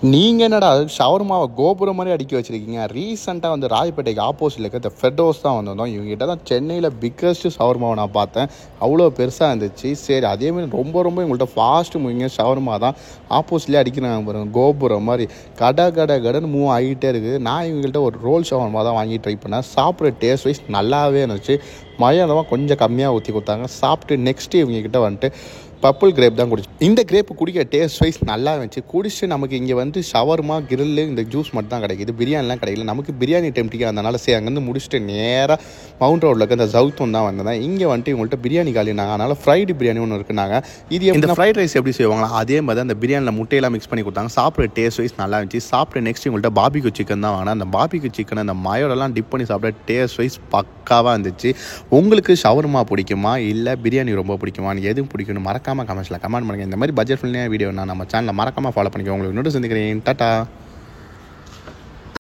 நீங்கள் என்னடா ஷவர்மாவை கோபுரம் மாதிரி அடுக்கி வச்சுருக்கீங்க. ரீசெண்டாக வந்து ராயப்பேட்டைக்கு ஆப்போசிட்டில் இருக்க இந்த ஃபெர்டோஸ் தான் வந்திருந்தோம். இவங்ககிட்ட தான் சென்னையில் பிக்கஸ்ட் ஷவர்மாவை நான் பார்த்தேன். அவ்வளோ பெருசாக இருந்துச்சு. சரி, அதேமாதிரி ரொம்ப இவங்கள்ட்ட ஃபாஸ்ட்டு மூவிங்க ஷவர்மா தான். ஆப்போசிட்லேயே அடிக்கிறாங்க பாருங்கள், கோபுரம் மாதிரி கடைன்னு மூவ் ஆகிட்டே இருக்குது. நான் இவங்கள்ட்ட ஒரு ரோல் ஷவர்மா தான் வாங்கி ட்ரை பண்ணேன். சாப்பிட்ற டேஸ்ட் வைஸ் நல்லாவே இருந்துச்சு. மயானமாக கொஞ்சம் கம்மியாக ஊற்றி கொடுத்தாங்க. சாப்பிட்டு நெக்ஸ்ட்டு இவங்ககிட்ட வந்துட்டு பர்பிள் கிரேப் தான் குடிச்சு. இந்த கிரேப்பு குடிக்க டேஸ்ட் வைஸ் நல்லா இருந்துச்சு. குடிச்சு நமக்கு இங்கே வந்து ஷவர்மா கிரில்லு இந்த ஜூஸ் மட்டும் தான் கிடைக்குது. பிரியாணிலாம் கிடைக்கல. நமக்கு பிரியாணி டெம்டிக்காக இருந்தனால சரி அங்கேருந்து முடிச்சுட்டு நேராக மவுண்ட் ரோடில் இருக்க இந்த சவுத்தம் தான் வந்தேன். இங்கே வந்துட்டு இவங்கள்ட்ட பிரியாணி காலினாங்க. அதனால் ஃப்ரைடு பிரியாணி ஒன்று இருக்குனாங்க. இது இந்த ஃப்ரைட் ரைஸ் எப்படி செய்வாங்களா அதே மாதிரி அந்த பிரியாணியில் முட்டையெல்லாம் மிக்ஸ் பண்ணி கொடுத்தாங்க. சாப்பிட்ற டேஸ்ட் வைஸ் நல்லா இருந்துச்சு. சாப்பிட்டு நெக்ஸ்ட் இவங்கள்ட்ட பாபிக்கு சிக்கன் தான் வாங்கினேன். அந்த பாபிக்கு சிக்கன் அந்த மயோடெல்லாம் டிப் பண்ணி சாப்பிட டேஸ்ட் வைஸ் பக்காவாக இருந்துச்சு. உங்களுக்கு ஷவர்மா பிடிக்குமா இல்லை பிரியாணி ரொம்ப பிடிக்குமான்னு எதுவும் பிடிக்கணும் மறக்காமல் கமெண்ட்ஸில் கமெண்ட் பண்ணுங்கள். இந்த மாதிரி பட்ஜெட் ஃப்ரெண்ட்லியான வீடியோ நான் நம்ம சேனலில் மறக்காமல் ஃபாலோ பண்ணிக்கோ. உங்களுக்கு இன்னொரு சந்திக்கிறேன். டாடா.